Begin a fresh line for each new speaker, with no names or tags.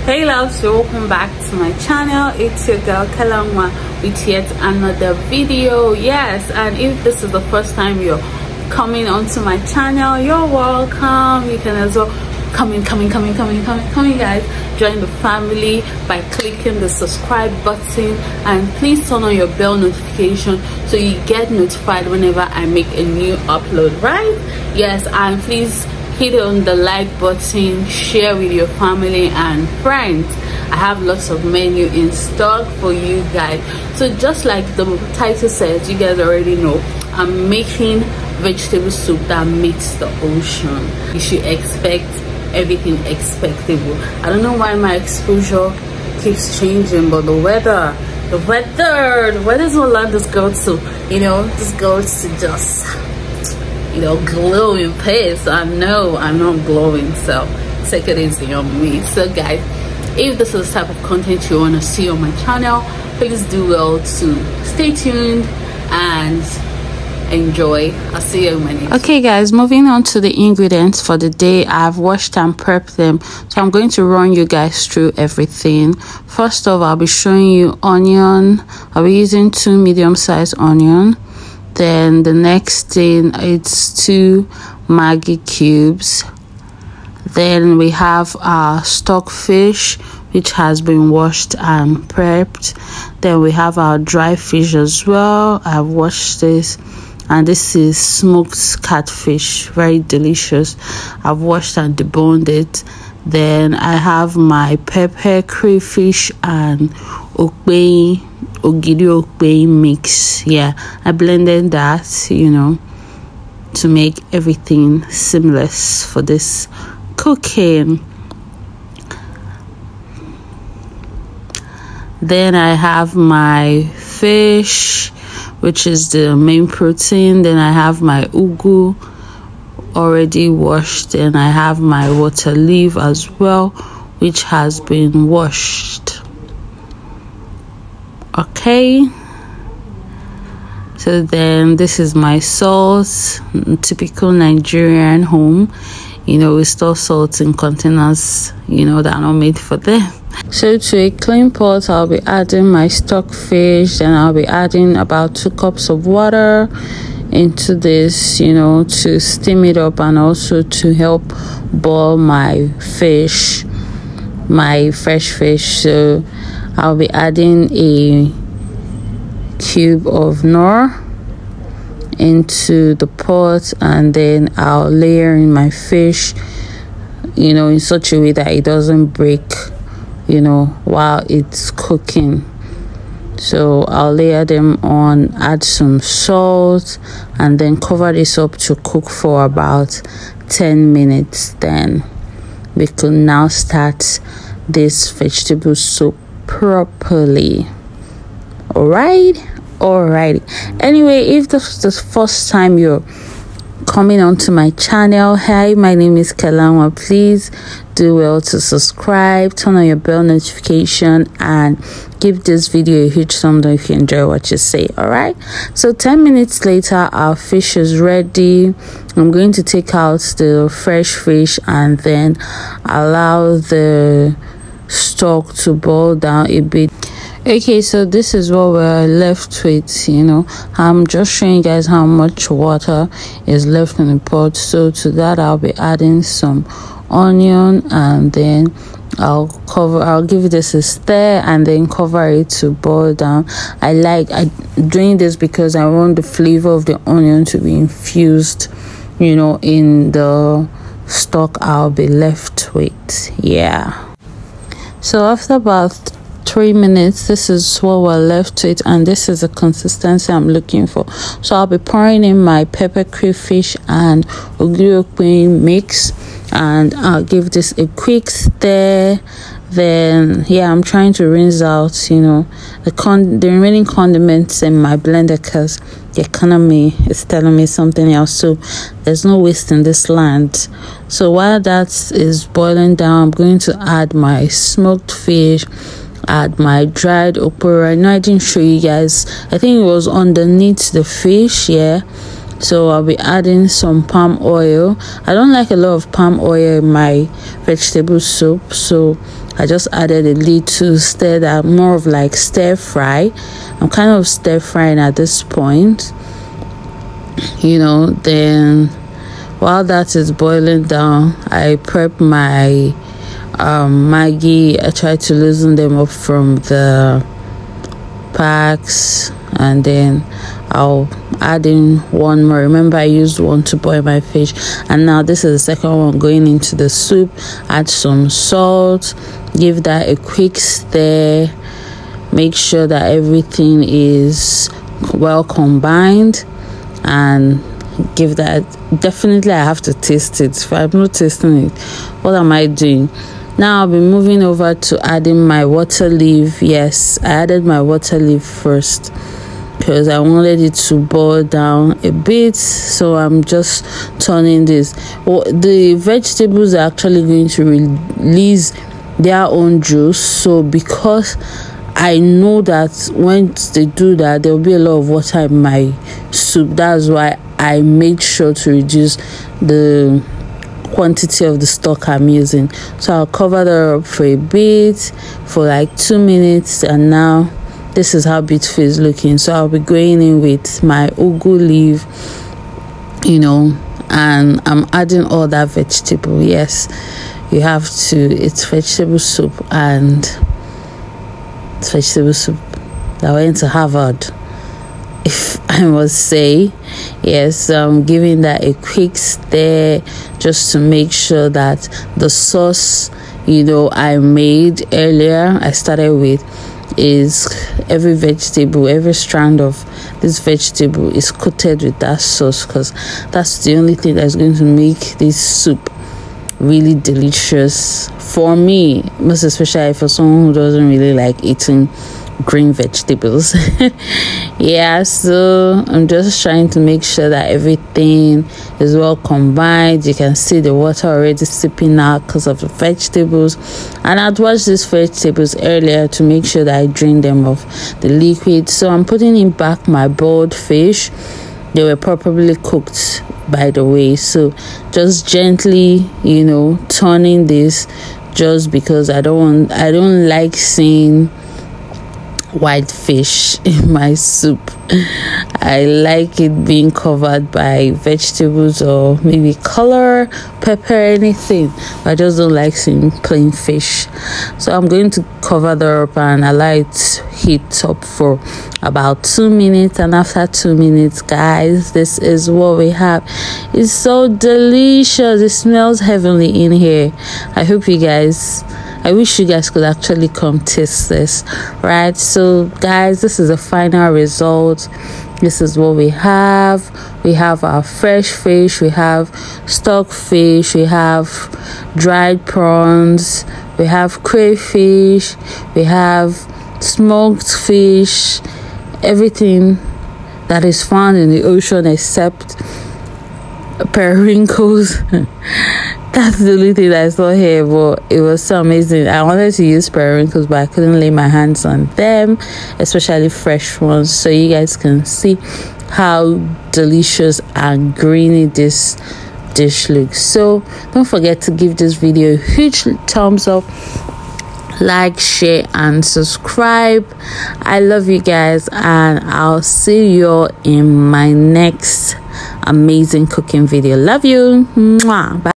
Hey loves, welcome back to my channel. It's your girl Kellanwa with yet another video. Yes, and if this is the first time you're coming onto my channel, you're welcome. You can as well come in guys, join the family by clicking the subscribe button, and please turn on your bell notification so you get notified whenever I make a new upload, right? Yes, and please hit on the like button, share with your family and friends. I have lots of menu in stock for you guys. So just like the title says, you guys already know I'm making vegetable soup that meets the ocean. You should expect everything expectable. I don't know why my exposure keeps changing, but the weather's not allowed this girl to, this girl to just glow in face. I know I'm not glowing, so take it easy on me. So guys, if this is the type of content you want to see on my channel, please do well to stay tuned and enjoy. I'll see you in my next. Okay guys, moving on to the ingredients for the day. I've washed and prepped them, so I'm going to run you guys through everything. First off, I'll be showing you onion. I'll be using 2 medium-sized onion. Then the next thing, it's 2 Maggi cubes. Then we have our stockfish, which has been washed and prepped. Then we have our dry fish as well. I've washed this, and this is smoked catfish, very delicious. I've washed and deboned it. Then I have my pepper, crayfish and okpenyi, Ogili mix. Yeah, I blended that, to make everything seamless for this cooking. Then I have my fish, which is the main protein. Then I have my ugu already washed, and I have my Waterleaf as well, which has been washed. Okay, so then this is my salt, typical Nigerian home. We store salt in containers that are not made for them. So to a clean pot, I'll be adding my stockfish, and I'll be adding about 2 cups of water into this, to steam it up and also to help boil my fish, my fresh fish. So I'll be adding a cube of knorr into the pot, and then I'll layer in my fish, in such a way that it doesn't break, while it's cooking. So I'll layer them on, add some salt, and then cover this up to cook for about 10 minutes. Then we could now start this vegetable soup properly. Alrighty. Anyway, if this is the first time you're coming onto my channel, hi, my name is Kellanwa. Please do well to subscribe, turn on your bell notification, and give this video a huge thumbs up if you enjoy what you see. Alright, so 10 minutes later, our fish is ready. I'm going to take out the fresh fish and then allow the stock to boil down a bit. Okay, so this is what we're left with. I'm just showing you guys how much water is left in the pot. So to that, I'll be adding some onion, and then I'll give this a stir and then cover it to boil down. I like doing this because I want the flavor of the onion to be infused, in the stock I'll be left with. Yeah, so after about 3 minutes, this is what we're left with, and this is the consistency I'm looking for. So I'll be pouring in my pepper, crayfish and Ogili mix, and I'll give this a quick stir. Then I'm trying to rinse out the remaining condiments in my blender, because the economy is telling me something else. So there's no waste in this land. So while that is boiling down, I'm going to add my smoked fish, add my dried okra. I know I didn't show you guys, I think it was underneath the fish. So I'll be adding some palm oil. I don't like a lot of palm oil in my vegetable soup, so I just added a little stir, that more of like stir fry. I'm kind of stir frying at this point, you know. Then while that is boiling down, I prep my Maggi. I try to loosen them up from the packs, and then I'll add in one more. Remember, I used one to boil my fish, and now this is the second one going into the soup. Add some salt, give that a quick stir, make sure that everything is well combined, and give that. Definitely I have to taste it. If I'm not tasting it, what am I doing? Now I'll be moving over to adding my water leaf. Yes, I added my water leaf first because I wanted it to boil down a bit. So I'm just turning this. The vegetables are actually going to release their own juice. So because I know that once they do that, there will be a lot of water in my soup. That's why I made sure to reduce the quantity of the stock I'm using. So I'll cover that up for a bit, for like 2 minutes, and now this is how beautiful it's looking. So I'll be going in with my Ogili, you know, and I'm adding all that vegetable. Yes, you have to. It's vegetable soup, and it's vegetable soup that went to Harvard, if I must say. Yes, so I'm giving that a quick stir just to make sure that the sauce, you know, I made earlier, I started with, is every vegetable, every strand of this vegetable is coated with that sauce, because that's the only thing that's going to make this soup really delicious for me, most especially for someone who doesn't really like eating green vegetables. Yeah, so I'm just trying to make sure that everything is well combined. You can see the water already sipping out because of the vegetables, and I'd washed these vegetables earlier to make sure that I drain them of the liquid. So I'm putting in back my boiled fish. They were properly cooked, by the way, so just gently, you know, turning this, just because I don't like seeing white fish in my soup. I like it being covered by vegetables or maybe color, pepper, anything. I just don't like seeing plain fish. So I'm going to cover that up and allow it heat up for about 2 minutes, and after 2 minutes, guys, this is what we have. It's so delicious. It smells heavenly in here. I wish you guys could actually come taste this, right? So guys, this is the final result. This is what we have. We have our fresh fish, we have stock fish, we have dried prawns, we have crayfish, we have smoked fish, everything that is found in the ocean except periwinkles. That's the only thing I saw here, but it was so amazing. I wanted to use periwinkles, but I couldn't lay my hands on them, especially fresh ones, so you guys can see how delicious and greeny this dish looks. So don't forget to give this video a huge thumbs up, like, share, and subscribe. I love you guys, and I'll see you all in my next amazing cooking video. Love you. Mwah. Bye.